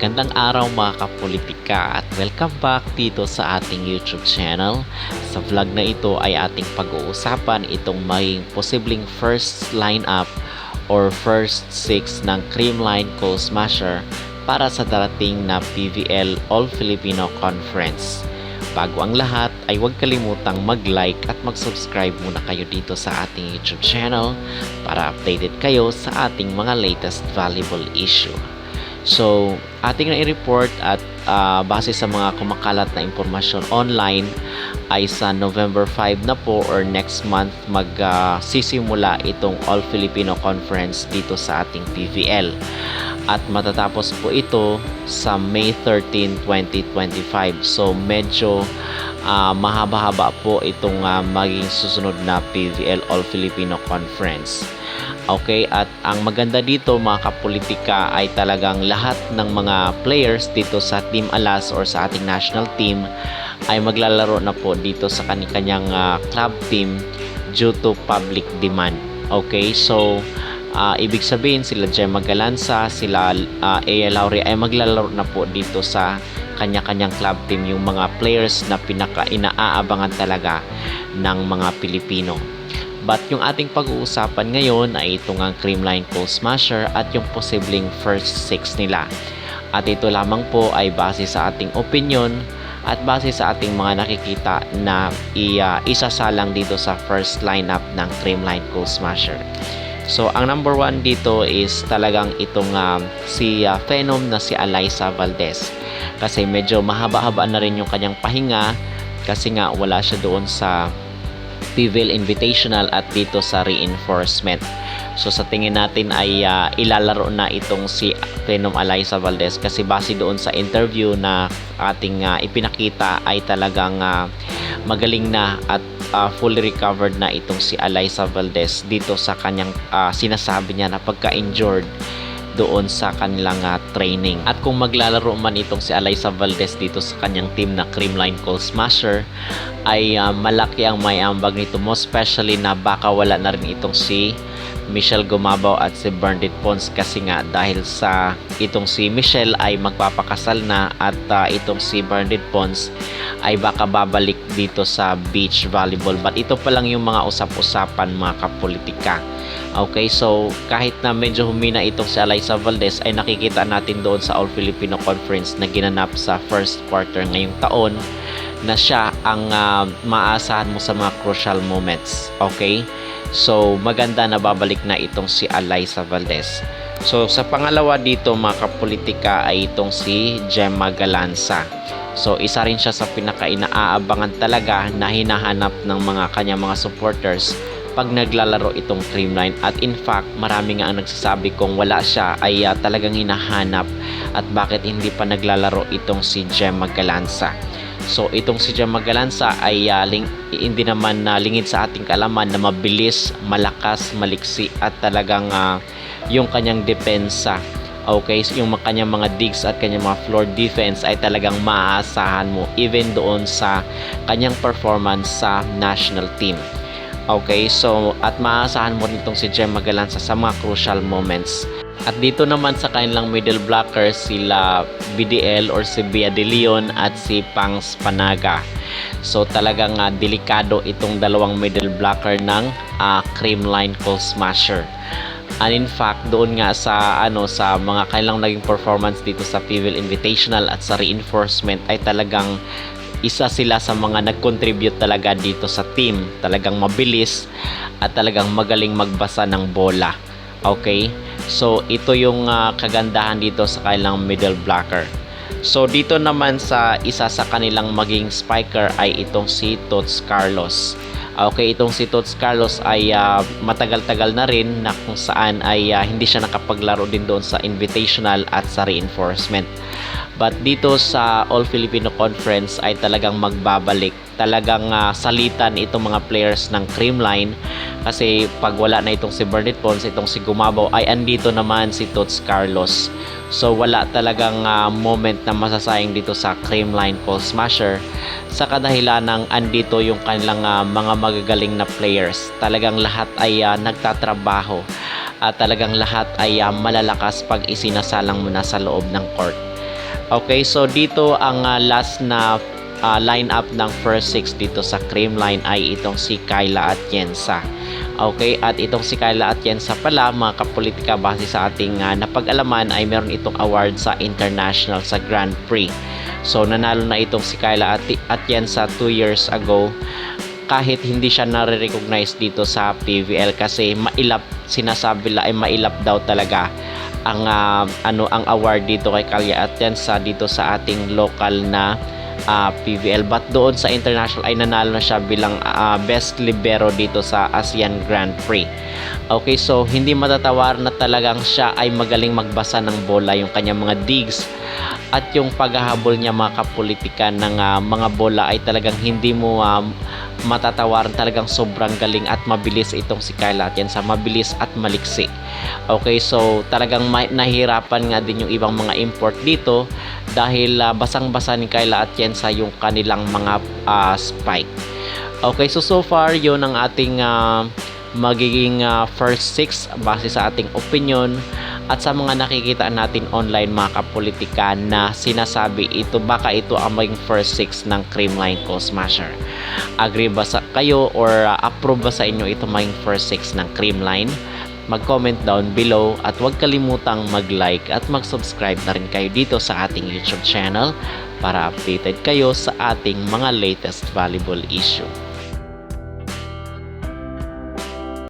Magandang araw mga kapolitika at welcome back dito sa ating YouTube channel. Sa vlog na ito ay ating pag-uusapan itong maging posibleng first lineup or first six ng Creamline Coal Smasher para sa darating na PVL All-Filipino Conference. Bago ang lahat ay huwag kalimutang mag-like at mag-subscribe muna kayo dito sa ating YouTube channel para updated kayo sa ating mga latest valuable issue. So, ating na i-report at base sa mga kumakalat na impormasyon online ay sa November 5 na po or next month magsisimula itong All-Filipino Conference dito sa ating PVL. At matatapos po ito sa May 13, 2025. So, medyo mahaba-haba po itong maging susunod na PVL All-Filipino Conference. Okay, at ang maganda dito mga kapolitika ay talagang lahat ng mga players dito sa Team Alas or sa ating national team ay maglalaro na po dito sa kanyang club team due to public demand. Okay, so ibig sabihin sila Gemma Galanza, sila Ea Lauri ay maglalaro na po dito sa kanya-kanyang club team, yung mga players na pinaka-inaabangan talaga ng mga Pilipino. But yung ating pag-uusapan ngayon ay itong ang Creamline Coal Smasher at yung posibleng first six nila. At ito lamang po ay base sa ating opinion at base sa ating mga nakikita na isasalang dito sa first lineup ng Creamline Coal Smasher. So, ang number one dito is talagang itong si Phenom na si Alyssa Valdez. Kasi medyo mahaba-haba na rin yung kanyang pahinga kasi nga wala siya doon sa PVL Invitational at dito sa reinforcement. So sa tingin natin ay ilalaro na itong si Phenom Alyssa Valdez kasi base doon sa interview na ating ipinakita ay talagang magaling na at fully recovered na itong si Alyssa Valdez dito sa kanyang sinasabi niya na pagka-injured doon sa kanilang training. At kung maglalaro man itong si Alyssa Valdez dito sa kanyang team na Creamline Coal Smasher ay malaki ang may ambag nito, most especially na baka wala na rin itong si Michelle Gumabaw at si Bernadette Pons kasi nga dahil sa itong si Michelle ay magpapakasal na at itong si Bernadette Pons ay baka babalik dito sa beach volleyball. But ito pa lang yung mga usap-usapan mga kapolitika. Okay, so kahit na medyo humina itong si Alyssa Valdez ay nakikita natin doon sa All-Filipino Conference na ginanap sa first quarter ngayong taon na siya ang maasahan mo sa mga crucial moments. Okay, so maganda na babalik na itong si Alyssa Valdez. So sa pangalawa dito mga kapolitika ay itong si Gemma Galanza. So isa rin siya sa pinaka-inaabangan talaga na hinahanap ng kanyang mga supporters pag naglalaro itong Creamline. At in fact marami nga ang nagsasabi kung wala siya ay talagang hinahanap at bakit hindi pa naglalaro itong si Gemma Galanza. So itong si Gemma Galanza ay hindi naman lingid sa ating kaalaman na mabilis, malakas, maliksi at talagang yung kanyang depensa, okay, yung kanyang mga digs at kanyang mga floor defense ay talagang maaasahan mo even doon sa kanyang performance sa national team. Okay, so at maaasahan mo rin itong si Gemma Galanza sa mga crucial moments. At dito naman sa kanilang middle blockers sila BDL or si Bia De Leon at si Pangs Panaga. So talagang delikado itong dalawang middle blocker ng Creamline Coal Smasher. And in fact doon nga sa sa mga kanilang naging performance dito sa PVL Invitational at sa reinforcement ay talagang isa sila sa mga nag-contribute talaga dito sa team. Talagang mabilis at talagang magaling magbasa ng bola. Okay, so ito yung kagandahan dito sa kanilang middle blocker. So dito naman sa isa sa kanilang maging spiker ay itong si Tots Carlos. Okay, itong si Tots Carlos ay matagal-tagal na rin na kung saan ay hindi siya nakapaglaro din doon sa invitational at sa reinforcement. But dito sa All-Filipino Conference ay talagang magbabalik. Talagang salitan itong mga players ng Creamline kasi pag wala na itong si Bernadette Pons, itong si Gumabaw ay andito naman si Tots Carlos. So wala talagang moment na masasayang dito sa Creamline Coal Smasher sa kadahilan ng andito yung kanilang mga magagaling na players. Talagang lahat ay nagtatrabaho at talagang lahat ay malalakas pag isinasalang mo na sa loob ng court. Okay, so dito ang last na lineup ng first six dito sa Creamline ay itong si Kyla Atienza. Okay, at itong si Kyla Atienza pala, mga kapolitika, base sa ating napag-alaman ay meron itong award sa international sa Grand Prix. So nanalo na itong si Kyla Atienza 2 years ago, kahit hindi siya nare-recognize dito sa PVL kasi mailap, sinasabi la ay mailap daw talaga ang ang award dito kay Kyla Atienza dito sa ating local na PVL, but doon sa international ay nanalo na siya bilang best libero dito sa ASEAN Grand Prix. Okay, so hindi matatawar na talagang siya ay magaling magbasa ng bola, yung kanyang mga digs at yung paghahabol niya, mga kapolitika, ng mga bola ay talagang hindi mo matatawaran. Talagang sobrang galing at mabilis itong si Kyla Atienza, mabilis at maliksi. Okay, so talagang nahirapan nga din yung ibang mga import dito dahil basang-basa ni Kyla Atienza yung kanilang mga spike. Okay, so far yun ang ating magiging first six base sa ating opinion at sa mga nakikita natin online, mga kapolitika, na sinasabi ito, baka ito ang maging first six ng Creamline Co-Smasher. Agree ba kayo or approve ba sa inyo ito maging first six ng Creamline? Mag-comment down below at huwag kalimutang mag-like at mag-subscribe na rin kayo dito sa ating YouTube channel para updated kayo sa ating mga latest volleyball issue.